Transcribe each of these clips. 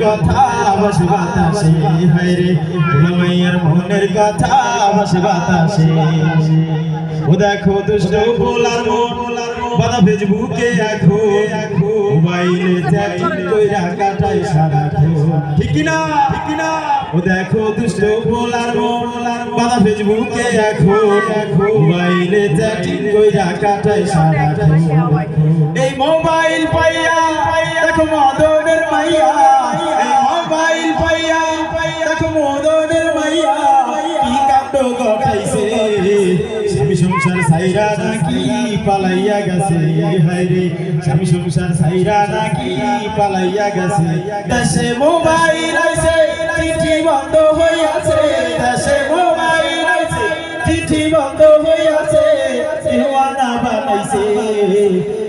কথা ভাসে বাতাসে, হায় রে গোলামাইয়ার মনের কথা ভাসে বাতাসে। ও দেখো দুষ্ট ভোলার মন বাধা ফেসবুকে এখন মোবাইলে চ্যাটিং কইরা কাটায় সারাক্ষণ, ঠিক না? ও দেখো দুষ্ট ভোলার মন বাধা ফেসবুকে এখন মোবাইলে চ্যাটিং কইরা কাটায় সারাক্ষণ। এই মোবাইল পাইয়া দেখো মদনের মাইয়া, এই মোবাইল পাইয়া দেখো মদনের মাইয়া কি কাণ্ড ঘটাইছে। স্বামী সংসার সাইরা নাকি পালাইয়া গেছে, হায় রে স্বামী সংসার সাইরা নাকি পালাইয়া গেছে। দেশে মোবাইল আইছে চিঠি বন্ধ হইয়াছে, দেশে মোবাইল আইছে চিঠি বন্ধ হইয়াছে, দেওয়ানা বানাইছে।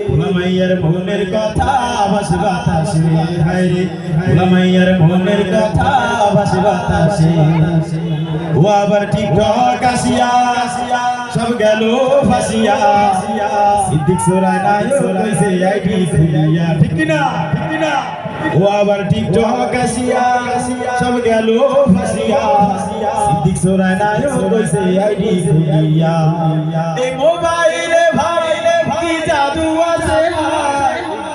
গোলামাইয়ার মনের কথা ভাসে বাতাসে, হায় রে গোলামাইয়ার মনের কথা ভাসে বাতাসে। ও আবার টিকটক আসিয়া সব গেল ফাঁসিয়া, সিদ্দিক সোরায় নায়ক কইছে আইডি খুলিয়া, ঠিক না? ও আবার টিকটক আসিয়া সব গেল ফাঁসিয়া, সিদ্দিক সোরায় নায়ক কইছে আইডি খুলিয়া। এই মোবাইলে ভাই কি জাদু আছে,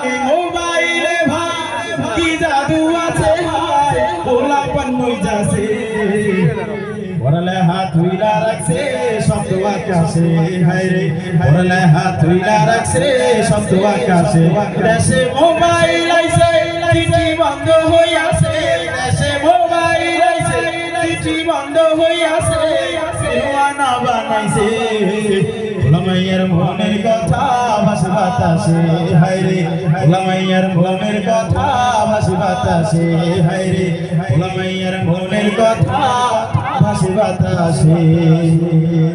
এই মোবাইলে ভাই কি জাদু আছে, পোলাপান মই যাচ্ছে পড়ালে হাত হইলা রাখছে শব্দ আকাশে, হায় রে পড়ালে হাত হইলা রাখছে শব্দ আকাশে। দেশে মোবাইল আইছে চিঠি বন্ধ হইয়াছে, দেশে মোবাইল আইছে চিঠি বন্ধ হইয়াছে, দেওয়ানা বানাইছে। গোলামাইয়ার মনের কথা ভাসে বাতাসে, হায় রে গোলামাইয়ার মনের কথা ভাসে বাতাসে, হায় রে গোলামাইয়ার মনের কথা ভাসে বাতাসে।